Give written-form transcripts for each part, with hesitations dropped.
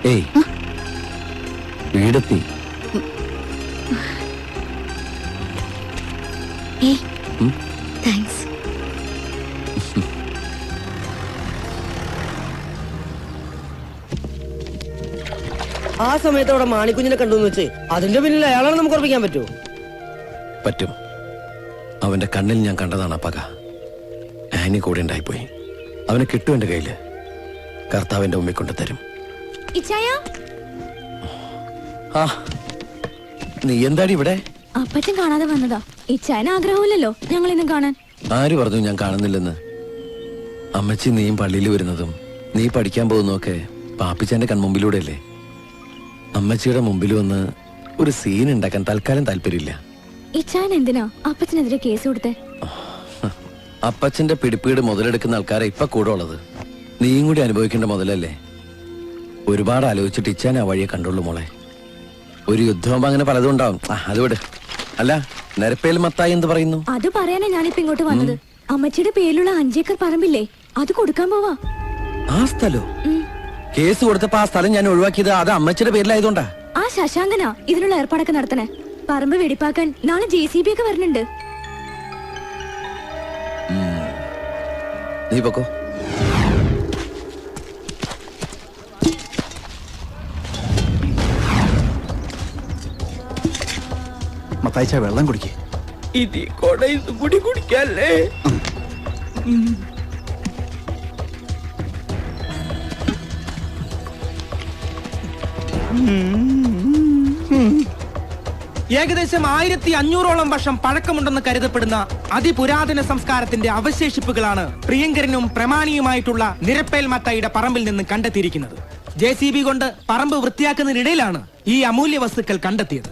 ഏയ് വീടെത്തി. താങ്ക്സ്. ആ സമയത്ത് അവിടെ മാണിക്കുഞ്ഞിനെ കണ്ടു വെച്ച് അതിന്റെ പിന്നിൽ അയാളാണ് നമുക്ക് ഉറപ്പിക്കാൻ പറ്റുമോ? പറ്റും. അവന്റെ കണ്ണിൽ ഞാൻ കണ്ടതാണ് ആ പക. ആനി കൂടെ ഉണ്ടായിപ്പോയി. അവനെ കിട്ടും എന്റെ കയ്യില്. കർത്താവിന്റെ മുമ്പിൽ കൊണ്ട് തരും. ആ നീ എന്താടി ഇവിടെ? അപ്പച്ചൻ കാണാതെ വന്നതാ. ഇച്ചായന് ആഗ്രഹമില്ലല്ലോ ഞങ്ങൾ ഇന്ന് കാണാൻ. ആര് പറഞ്ഞു ഞാൻ കാണുന്നില്ലെന്ന്? അമ്മച്ചി നീയും പള്ളിയിൽ വരുന്നതും നീ പഠിക്കാൻ പോകുന്നതൊക്കെ പാപ്പിച്ചാന്റെ കൺമുമ്പിലൂടെ അല്ലേ? അമ്മച്ചിയുടെ മുമ്പിൽ വന്ന് ഒരു സീൻ ഉണ്ടാക്കാൻ തൽക്കാലം താല്പര്യമില്ല. ഇച്ചായൻ എന്തിനാ അപ്പച്ചനെതിരെ കേസ് കൊടുത്തേ? അപ്പച്ചന്റെ പിടിപ്പീട് മുതലെടുക്കുന്ന ആൾക്കാരെ ഇപ്പൊ കൂടെ ഉള്ളത്. നീയും കൂടി അനുഭവിക്കേണ്ട മുതലല്ലേ? ഒരുപാട് ആലോചിച്ചിട്ട് ഇച്ചാൻ ആ വഴിയെ കണ്ടുള്ളൂ മോളെ. ഒരു യുദ്ധമാകുമ്പോ അങ്ങനെ പലതും ഉണ്ടാവും. അത് വിട്. അല്ല, നിരപ്പേൽ മത്തായി എന്ത് പറയുന്നു? അത് പറയാനാ ഞാനിപ്പോ ഇങ്ങോട്ട് വന്നത്. അമ്മച്ചിയുടെ പേരിലുള്ള 5 ഏക്കർ പറമ്പില്ലേ, അത് കൊടുക്കാൻ പോവാ. ആ സ്ഥലോ? കേസ് കൊടുത്തപ്പോ ആ സ്ഥലം ഞാൻ ഒഴിവാക്കിയത് അത് അമ്മച്ചിയുടെ പേരിലായതുകൊണ്ടാ. ആ ശശാങ്കനാ ഇതിനുള്ള ഏർപ്പാടൊക്കെ നടത്തണേ. പറമ്പ് വെടിപ്പാക്കാൻ നാളെ JCB ഒക്കെ വരുന്നുണ്ട്. നീ പൊക്കോ. മത്തായിച്ച വെള്ളം കുടിക്കേ. ഇനി കൊടയിൽ കൂടി കുടിക്കല്ലേ? ഏകദേശം 1500ഓളം വർഷം പഴക്കമുണ്ടെന്ന് കരുതപ്പെടുന്ന അതിപുരാതന സംസ്കാരത്തിന്റെ അവശേഷിപ്പുകളാണ് പ്രിയങ്കരനും പ്രമാണിയുമായിട്ടുള്ള നിരപ്പേൽ മത്തായിയുടെ പറമ്പിൽ നിന്ന് കണ്ടെത്തിയിരിക്കുന്നത്. JCB കൊണ്ട് പറമ്പ് വൃത്തിയാക്കുന്നതിനിടയിലാണ് ഈ അമൂല്യ വസ്തുക്കൾ കണ്ടെത്തിയത്.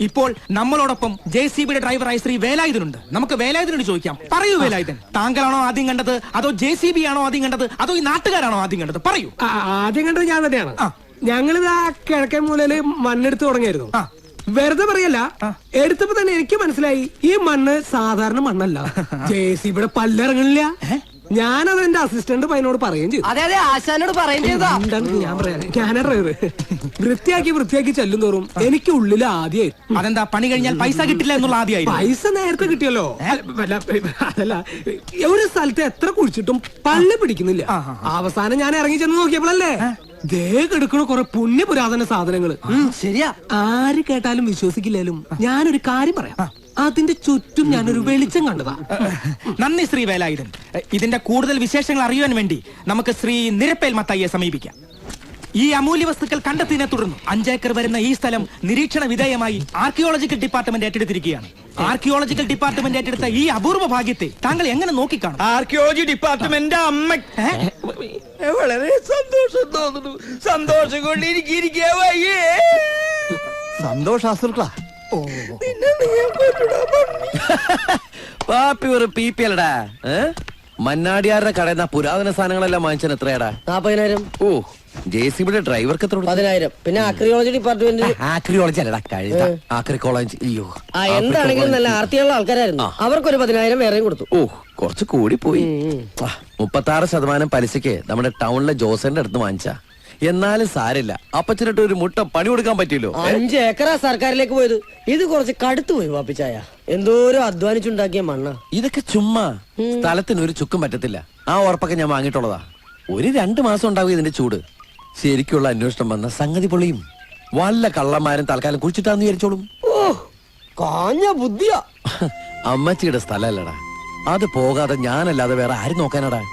ഇപ്പോൾ നമ്മളോടൊപ്പം JCBയുടെ ഡ്രൈവറായ ശ്രീ വേലായുധനുണ്ട്. നമുക്ക് വേലായുധനോട് ചോദിക്കാം. പറയൂ വേലായുധൻ, താങ്കളാണോ ആദ്യം കണ്ടത്, അതോ JCB ആണോ ആദ്യം കണ്ടത്, അതോ ഈ നാട്ടുകാരാണോ ആദ്യം കണ്ടത്? പറയൂ. ആദ്യം കണ്ടത് ഞാൻ തന്നെയാണ്. ഞങ്ങളിത് ആ കിഴക്കൻ മൂലയില് മണ്ണെടുത്ത് തുടങ്ങിയായിരുന്നു. വെറുതെ പറയല്ല, എടുത്തപ്പോ തന്നെ എനിക്ക് മനസ്സിലായി ഈ മണ്ണ് സാധാരണ മണ്ണല്ല. JCBയുടെ പല്ലിറങ്ങണില്ല. ഞാനത് എന്റെ അസിസ്റ്റന്റ് പയ്യനോട് പറയുകയും ചെയ്തു. അതെ അതെ, ആശാനോട് പറയുകയും ചെയ്താ. ഞാൻ പറയാം, ഞാനാ ഡ്രൈവർ. വൃത്തിയാക്കി ചെല്ലും തോറും എനിക്ക് ഉള്ളിൽ ആദ്യമായി. അതെന്താ, പണി കഴിഞ്ഞാൽ പൈസ കിട്ടില്ല എന്നുള്ള ആദ്യമായി? പൈസ നേരത്തെ കിട്ടിയല്ലോ. അതല്ല, ഒരു സ്ഥലത്ത് എത്ര കുഴിച്ചിട്ടും പല്ല് പിടിക്കുന്നില്ല. അവസാനം ഞാൻ ഇറങ്ങി ചെന്ന് നോക്കിയപ്പോഴല്ലേ ദേ കിടക്കണ കുറെ പുണ്യപുരാതന സാധനങ്ങള്. ശരിയാ, ആര് കേട്ടാലും വിശ്വസിക്കില്ലാലും ഞാനൊരു കാര്യം പറയാം. അതിന്റെ ചുറ്റും ഞാനൊരു വെളിച്ചം കണ്ടതാ. നന്ദി ശ്രീ വേലായുധൻ. ഇതിന്റെ കൂടുതൽ വിശേഷങ്ങൾ അറിയുവാൻ വേണ്ടി നമുക്ക് ശ്രീ നിരപ്പേൽ മത്തായിയെ സമീപിക്കാം. ഈ അമൂല്യ വസ്തുക്കൾ കണ്ടെത്തിയതിനെ തുടർന്ന് 5 ഏക്കർ വരുന്ന ഈ സ്ഥലം നിരീക്ഷണ വിധേയമായി ആർക്കിയോളജിക്കൽ ഡിപ്പാർട്ട്മെന്റ് ഏറ്റെടുത്തിരിക്കുകയാണ്. ആർക്കിയോളജിക്കൽ ഡിപ്പാർട്ട്മെന്റ് ഏറ്റെടുത്ത ഈ അപൂർവ ഭാഗ്യത്തെ താങ്കൾ എങ്ങനെ നോക്കിക്കാണും? ആർക്കിയോളജി ഡിപ്പാർട്ട്മെന്റ് അമ്മ വളരെ സന്തോഷം തോന്നുന്നു. സന്തോഷം കൊണ്ടിരിക്കുക. സന്തോഷാസുക്കളാ. പാപ്പി ഒരു PPLടാ. മന്നാടിയാരുടെ കടയിൽ നിന്ന് പുരാതന സാധനങ്ങളെല്ലാം വാങ്ങിച്ചാൽ എത്രയാടാ? 40,000. ഓ, JCBയുടെ ഡ്രൈവർക്ക് എത്ര? 10,000. പിന്നെ ആർക്കിയോളജി ഡിപ്പാർട്ട്മെന്റ്. ആക്രിയോളജി അല്ലടാ, കഴുത. ആക്രിക്കോളജി. അയ്യോ, എന്താണെങ്കിലും നല്ല ആർത്തിയുള്ള ആൾക്കാരായിരുന്നു. അവർക്കൊരു 10,000 വേറെയും കൊടുത്തു. ഓ, കുറച്ച് കൂടി പോയി. 36% പലിശക്ക് നമ്മുടെ ടൗണിലെ ജോസന്റെ അടുത്ത് വാങ്ങിച്ച. എന്നാലും സാരില്ല, അപ്പച്ചനിട്ട് ഒരു മുട്ട പണി കൊടുക്കാൻ പറ്റിയല്ലോ. 5 ഏക്കറാ സർക്കാരിലേക്ക് പോയത്. ഇത് കുറച്ച് കടുത്തു പോയി പാപ്പിച്ചായ. എന്തോരം അധ്വാനിച്ചുണ്ടാക്കിയ മണ്ണ. ഇതൊക്കെ ചുമ്മാ. സ്ഥലത്തിന് ഒരു ചുക്കും പറ്റത്തില്ല. ആ ഉറപ്പൊക്കെ ഞാൻ വാങ്ങിയിട്ടുള്ളതാ. ഒരു 2 മാസം ഉണ്ടാവും ഇതിന്റെ ചൂട്. ശരിക്കുള്ള അന്വേഷണം വന്ന സംഗതി പൊളിയും. വല്ല കള്ളന്മാരും തൽക്കാലം കുഴിച്ചിട്ടാന്ന് വിചാരിച്ചോളും. ഓ, കാഞ്ഞ ബുദ്ധിയാ. അമ്മച്ചിയുടെ സ്ഥലല്ലടാ. അത് പോകാതെ ഞാനല്ലാതെ വേറെ ആരും നോക്കാനടാ?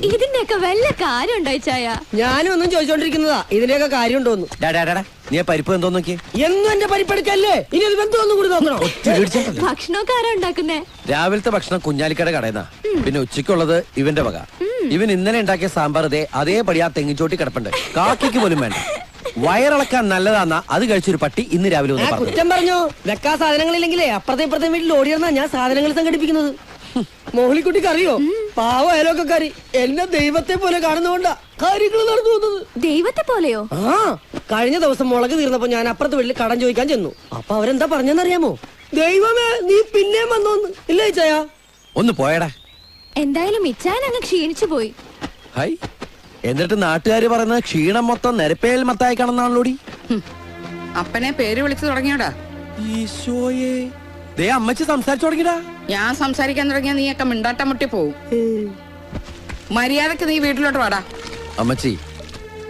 ഇതിന്റെയൊക്കെ വല്ല കാര്യം ഉണ്ടായിച്ചായ? ഞാനും ഒന്നും ചോദിച്ചോണ്ടിരിക്കുന്നതാ, ഇതിന്റെയൊക്കെ കാര്യം ഉണ്ടോന്നു. നീ പരിപ്പ് എന്തോ നോക്കി. എന്നും എന്റെ പരിപ്പെടുക്കല്ലേ, ഇനി ഇത് ബന്ധമൊന്നും കൂടി നോക്കണം. ഭക്ഷണമൊക്കെ ആരാ ഉണ്ടാക്കുന്നേ? രാവിലത്തെ ഭക്ഷണം കുഞ്ഞാലിക്കട കടയുന്ന. പിന്നെ ഉച്ചയ്ക്കുള്ളത് ഇവന്റെ വക. ഇവൻ ഇന്നലെ ഉണ്ടാക്കിയ സാമ്പാർ അതേപടി ആ തെങ്ങിച്ചോട്ടി കിടപ്പുണ്ട്. കാക്കിക്ക് പോലും വേണ്ട. വയറിളക്കാൻ നല്ലതാന്നാ അത് കഴിച്ചൊരു പട്ടി ഇന്ന് രാവിലെ ഒന്ന് പറഞ്ഞു. കുറ്റം പറഞ്ഞു. വെക്കാ സാധനങ്ങളില്ലെങ്കിലേ അപ്പുറത്തെ ഇപ്പുറത്തെ വീട്ടിൽ ഓടിയിരുന്നാ ഞാൻ സാധനങ്ങൾ സംഘടിപ്പിക്കുന്നത്. മോഹലിക്കുട്ടിക്ക് അറിയോ, പാവ അയലോക്കാരി എന്നെ ദൈവത്തെ പോലെ കാണുന്നോണ്ടാ കാര്യങ്ങൾ നടന്നു വന്നത്. ദൈവത്തെ പോലെയോ? ആ, കഴിഞ്ഞ ദിവസം മുളക് തീർന്നപ്പോ ഞാൻ അപ്പുറത്തെ വീട്ടിൽ കടം ചോദിക്കാൻ ചെന്നു. അപ്പൊ അവരെന്താ പറഞ്ഞെന്നറിയാമോ? ദൈവമേ, നീ പിന്നെയും വന്നോന്ന്. ഇല്ല ചായ, ഒന്ന് പോയടാ. എന്തായാലും ഇച്ചാൻ അങ്ങ് ക്ഷീണിച്ചു പോയി. ഹൈ, എന്നിട്ട് നാട്ടുകാര് പറയുന്ന ക്ഷീണം മൊത്തം നിരപ്പേൽ മത്തായി കാണുന്നാണല്ലോടി. അപ്പനെ പേര് വിളിച്ചു തുടങ്ങിയോടാ. ഈശോയെ, ദേ അമ്മച്ചി സംസാരിച്ചു തുടങ്ങിടാ. ഞാൻ സംസാരിക്കാൻ തുടങ്ങിയ നീയൊക്കെ മിണ്ടാട്ടം മുട്ടി പോവും. മര്യാദക്ക് നീ വീട്ടിലോട്ട് വാടാ. അമ്മച്ചി,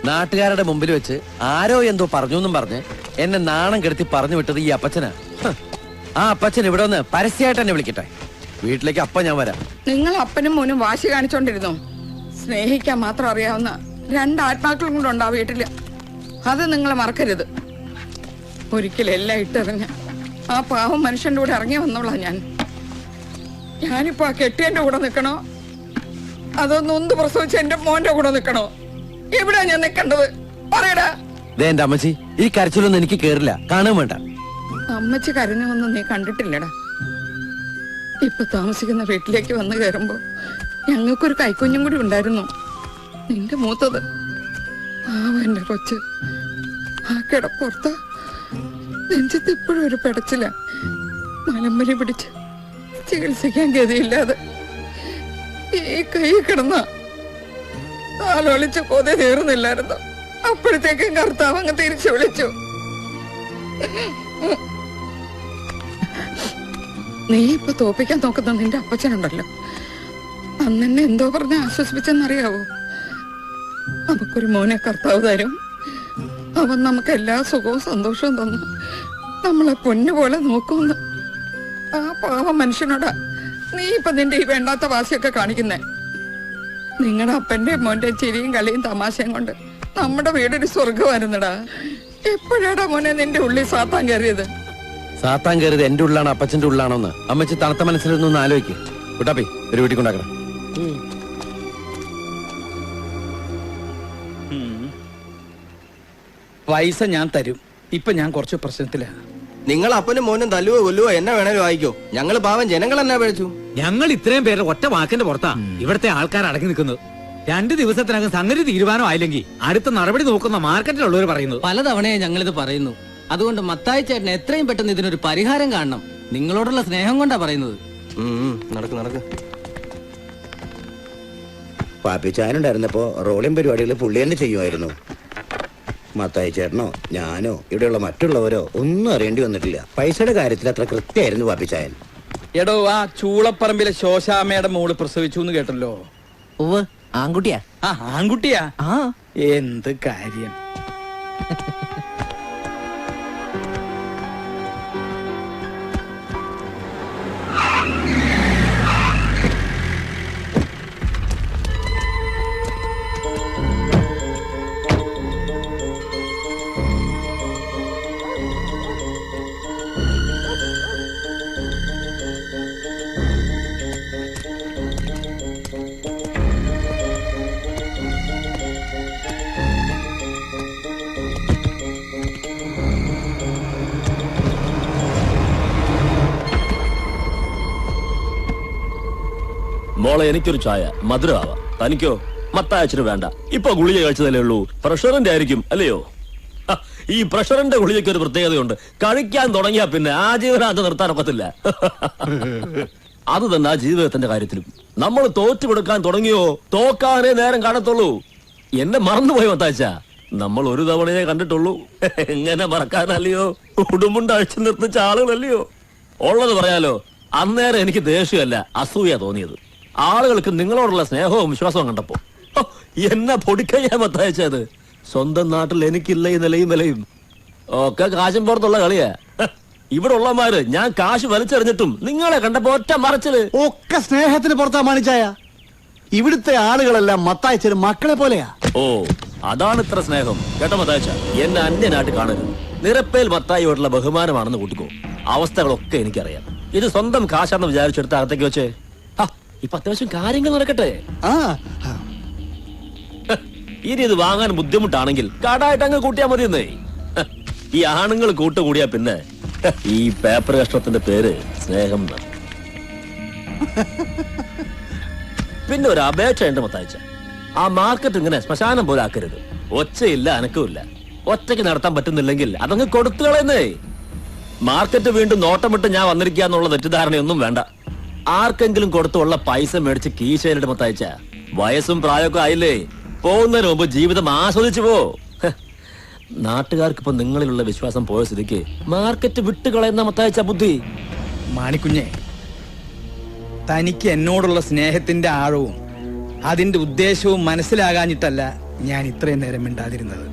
നാട്ടുകാരുടെ മുമ്പിൽ വെച്ച് ആരോ എന്തോ പറഞ്ഞു എന്നും പറഞ്ഞ് എന്നെ നാണം കെടുത്തി പറഞ്ഞു വിട്ടത് ഈ അപ്പച്ചനാ. ആ അപ്പച്ചൻ ഇവിടെ ഒന്ന് പരസ്യമായിട്ട് എന്നെ വിളിക്കട്ടെ. വീട്ടിലേക്ക് അപ്പ ഞാൻ വരാം. നിങ്ങൾ അപ്പനും മോനും വാശി കാണിച്ചോണ്ടിരുന്നു. സ്നേഹിക്കാൻ മാത്രം അറിയാവുന്ന 2 ആത്മാക്കളും കൊണ്ടുണ്ട് ആ വീട്ടില്. അത് നിങ്ങൾ മറക്കരുത്. ഒരിക്കലും എല്ലാം ഇട്ടെറിഞ്ഞ ആ പാവം മനുഷ്യന്റെ കൂടെ ഇറങ്ങി വന്നോളാം ഞാൻ. ഞാനിപ്പോ ആ കെട്ടിയന്റെ കൂടെ നിക്കണോ അതോ നൊന്ത് പ്രസവിച്ച എന്റെ മോന്റെ കൂടെ നിക്കണോ? എവിടെയാ ഞാൻ നിക്കണ്ടത്? പറയടാ. എന്റെ അമ്മച്ചി, ഈ കരച്ചിലൊന്നും എനിക്ക് കേറില്ല, കാണുകയും വേണ്ട. അമ്മച്ചി കരഞ്ഞൊന്നും നീ കണ്ടിട്ടില്ലടാ. ഇപ്പൊ താമസിക്കുന്ന വീട്ടിലേക്ക് വന്നു കയറുമ്പോ ഞങ്ങൾക്കൊരു കൈക്കുഞ്ഞും കൂടി ഉണ്ടായിരുന്നു, നിന്റെ മൂത്തത്. എന്റെ കൊച്ച് ആ കിടപ്പുറത്ത് നെഞ്ചത്ത് ഇപ്പോഴും ഒരു പെടച്ചില്ല. മലമ്പനി പിടിച്ച് ചികിത്സിക്കാൻ ഗതിയില്ലാതെ ഈ കൈ കിടന്ന താലോളിച്ച് കൊതി തീർന്നില്ലായിരുന്നു. അപ്പോഴത്തേക്കും കർത്താവ് അങ്ങ് തിരിച്ചു വിളിച്ചു. നീ ഇപ്പൊ തോപ്പിക്കാൻ നോക്കുന്ന നിന്റെ അപ്പച്ചനുണ്ടല്ലോ, അന്നെന്നെ എന്തോ പറഞ്ഞ് ആശ്വസിപ്പിച്ചെന്നറിയാവോ? നമുക്കൊരു മോനെ കർത്താവ് തരും, അവൻ നമുക്ക് എല്ലാ സുഖവും സന്തോഷവും തന്നു നമ്മളെ പൊന്നുപോലെ നോക്കുമെന്ന്. ആ പാവം മനുഷ്യനോടാ നീ ഇപ്പൊ നിന്റെ ഈ വേണ്ടാത്ത വാശിയൊക്കെ കാണിക്കുന്നേ. നിങ്ങളുടെ അപ്പന്റെ മോന്റെ ചിരിയും കളിയും തമാശയും കൊണ്ട് നമ്മുടെ വീടൊരു സ്വർഗമായിരുന്നടാ. എപ്പോഴാടാ മോനെ നിന്റെ ഉള്ളിൽ സാത്താൻ കയറിയത്? സാത്താൻ കയറിയത് എന്റെ ഉള്ളിലാണോ അപ്പച്ചന്റെ ഉള്ളിലാണോന്ന് അമ്മച്ചി തണുത്ത മനസ്സിലൊന്ന് ആലോചിക്ക്. കുട്ടാപ്പി, ഒരു വീട്ടിൽ കൊണ്ടാക്കണം. പൈസ ഞാൻ തരും. ഇപ്പൊ ഞാൻ കുറച്ച് പ്രശ്നത്തിലാ. നിങ്ങൾ അപ്പനും മോനും തല്ലുവോ കൊല്ലുവോ എന്നെ വേണേലും വായിക്കോ. ഞങ്ങള് പാവം ജനങ്ങൾ എന്നാ പഴിച്ചു. ഞങ്ങൾ ഇത്രയും പേരുടെ ഒറ്റ വാക്കിന്റെ പുറത്താ ഇവിടുത്തെ ആൾക്കാർ അടങ്ങി നിൽക്കുന്നത്. 2 ദിവസത്തിനകം സംഗതി തീരുമാനം ആയില്ലെങ്കിൽ അടുത്ത നടപടി നോക്കുന്ന മാർക്കറ്റിലുള്ളവർ പറയുന്നത്. പലതവണയെ ഞങ്ങളിത് പറയുന്നു. അതുകൊണ്ട് മത്തായി ചേട്ടന് എത്രയും പെട്ടെന്ന് ഇതിനൊരു പരിഹാരം കാണണം. നിങ്ങളോടുള്ള സ്നേഹം കൊണ്ടാ പറയുന്നത്. നടക്ക് നടക്ക്. പാപ്പിച്ചാനുണ്ടായിരുന്നപ്പോ റോളിംഗ് പരിപാടികൾ പുള്ളി തന്നെ ചെയ്യുമായിരുന്നു. മത്തായി ചേട്ടനോ ഞാനോ ഇവിടെയുള്ള മറ്റുള്ളവരോ ഒന്നും അറിയേണ്ടി വന്നിട്ടില്ല. പൈസയുടെ കാര്യത്തിൽ അത്ര കൃത്യമായിരുന്നു പാപ്പിച്ചായൻ. എടോ, ആ ചൂളപ്പറമ്പിലെ ശോശാമ്മയുടെ മോള് പ്രസവിച്ചു എന്ന് കേട്ടല്ലോ. ആൺകുട്ടിയാ? ആൺകുട്ടിയാ? എന്ത് കാര്യം. മോളെ, എനിക്കൊരു ചായ മധുരമാവാം. തനിക്കോ? മത്തായച്ചിന് വേണ്ട. ഇപ്പൊ ഗുളിക കഴിച്ചതല്ലേ ഉള്ളൂ. പ്രഷറിന്റെ ആയിരിക്കും അല്ലയോ? ഈ പ്രഷറിന്റെ ഗുളികയ്ക്ക് ഒരു പ്രത്യേകതയുണ്ട്. കഴിക്കാൻ തുടങ്ങിയാ പിന്നെ ആജീവനാന്ത നിർത്താനൊക്കത്തില്ല. അത് തന്നെ ആ ജീവിതത്തിന്റെ കാര്യത്തിലും. നമ്മൾ തോറ്റു കൊടുക്കാൻ തുടങ്ങിയോ തോക്കാനേ നേരം കാണത്തുള്ളൂ. എന്നെ മറന്നുപോയി മത്തായച്ച. നമ്മൾ ഒരു തവണയെ കണ്ടിട്ടുള്ളൂ. എങ്ങനെ മറക്കാനല്ലയോ? ഉടുമുണ്ട് അഴിച്ചു നിർത്തിച്ച ആളുകളല്ലയോ? ഉള്ളത് പറയാലോ, അന്നേരം എനിക്ക് ദേഷ്യമല്ല അസൂയ തോന്നിയത്. ആളുകൾക്ക് നിങ്ങളോടുള്ള സ്നേഹവും വിശ്വാസവും കണ്ടപ്പോ. എന്നെ പൊടിക്കയ്യാ മത്തയച്ചത്. സ്വന്തം നാട്ടിൽ എനിക്കില്ല ഈ നിലയും വിലയും ഒക്കെ കാശും പുറത്തുള്ള കളിയാ. ഇവിടെ ഉള്ളമാര് ഞാൻ കാശ് വലിച്ചെറിഞ്ഞിട്ടും നിങ്ങളെ കണ്ടപ്പോ ഒറ്റ മറച്ചില്. ഒക്കെ സ്നേഹത്തിന് പുറത്താ മാണിച്ചായ. ഇവിടുത്തെ ആളുകളെല്ലാം മത്തായച്ചന് മക്കളെ പോലെയാ. ഓ, അതാണ് ഇത്ര സ്നേഹം. കേട്ടോ മത്തായച്ച, എന്നെ അന്യനാട്ട് കാണരുത്. നിരപ്പേൽ മത്തായിയോടുള്ള ബഹുമാനമാണെന്ന് കൂട്ടിക്കോ. അവസ്ഥകളൊക്കെ എനിക്കറിയാം. ഇത് സ്വന്തം കാശാന്ന് വിചാരിച്ചെടുത്ത അകത്തേക്ക് വെച്ചേ. ഇപ്പൊ അത്യാവശ്യം കാര്യങ്ങൾ നടക്കട്ടെ. ഇനി ഇത് വാങ്ങാൻ ബുദ്ധിമുട്ടാണെങ്കിൽ കടായിട്ട് അങ്ങ് കൂട്ടിയാ മതിയെന്നേ. ഈ ആണുങ്ങൾ കൂട്ടുകൂടിയാ പിന്നെ ഈ പേപ്പർ കഷ്ണത്തിന്റെ പേര് സ്നേഹം. പിന്നെ ഒരു അപേക്ഷ ഉണ്ട് മത്തായിച്ച. ആ മാർക്കറ്റ് ഇങ്ങനെ ശ്മശാനം പോലെ ആക്കരുത്. ഒച്ചയില്ല അനക്കമില്ല. ഒറ്റയ്ക്ക് നടത്താൻ പറ്റുന്നില്ലെങ്കിൽ അതങ്ങ് കൊടുത്തു കളയുന്നേ. മാർക്കറ്റ് വീണ്ടും നോട്ടമിട്ട് ഞാൻ വന്നിരിക്കുക എന്നുള്ള തെറ്റിദ്ധാരണയൊന്നും വേണ്ട. ആർക്കെങ്കിലും കൊടുത്തുള്ള പൈസ മേടിച്ച് കീശയിലിട്ട് മത്തയച്ച വയസ്സും പ്രായമൊക്കെ ആയില്ലേ, പോകുന്നതിന് മുമ്പ് ജീവിതം ആസ്വദിച്ചു പോ. നാട്ടുകാർക്ക് ഇപ്പൊ നിങ്ങളിലുള്ള വിശ്വാസം പോയ സ്ഥിതിക്ക് മാർക്കറ്റ് വിട്ടുകളയുന്ന മത്തയച്ച ബുദ്ധി. മാണിക്കുഞ്ഞെ, തനിക്ക് എന്നോടുള്ള സ്നേഹത്തിന്റെ ആഴവും അതിന്റെ ഉദ്ദേശവും മനസ്സിലാകാഞ്ഞിട്ടല്ല ഞാൻ ഇത്രയും നേരം മിണ്ടാതിരുന്നത്.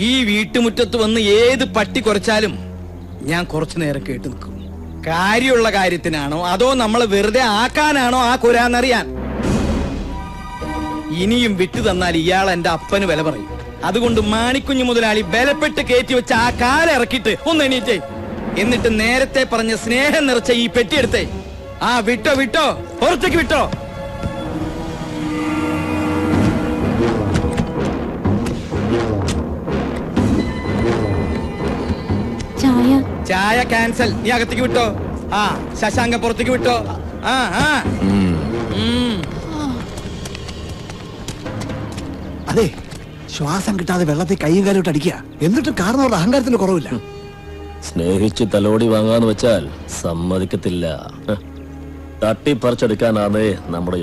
ഈ വീട്ടുമുറ്റത്ത് വന്ന് ഏത് പട്ടി കുറച്ചാലും ഞാൻ കുറച്ചു നേരം കേട്ടു നിൽക്കും. കാര്യമുള്ള കാര്യത്തിനാണോ അതോ നമ്മളെ വെറുതെ ആക്കാനാണോ ആ കുരാന്നറിയാൻ. ഇനിയും വിട്ടു തന്നാൽ ഇയാൾ എന്റെ അപ്പന് വില പറയും. അതുകൊണ്ട് മാണിക്കുഞ്ഞു മുതലാളി ബലപ്പെട്ട് കയറ്റി വെച്ച ആ കാലിറക്കിയിട്ട് ഒന്ന് എണീറ്റേ. എന്നിട്ട് നേരത്തെ പറഞ്ഞ സ്നേഹം നിറച്ച ഈ പെട്ടിയെടുത്തേ. ആ വിട്ടോ വിട്ടോ, പുറത്തേക്ക് വിട്ടോ. ചായ ക്യാൻസൽ. നീ അകത്തേക്ക് വിട്ടോ. ആ ശശാങ്ക പുറത്തേക്ക് വിട്ടോ. ആ ആ അതെ, ശ്വാസം കിട്ടാതെ വെള്ളത്തിൽ കൈയും കാലോട്ട് അടിക്കുക. എന്നിട്ട് കാരണവരുടെ അഹങ്കാരത്തിന് കുറവില്ല. സ്നേഹിച്ച് തലോടി വാങ്ങാന്ന് വെച്ചാൽ സമ്മതിക്കത്തില്ല. തട്ടിപ്പറിച്ചെടുക്കാനാണ് നമ്മുടെ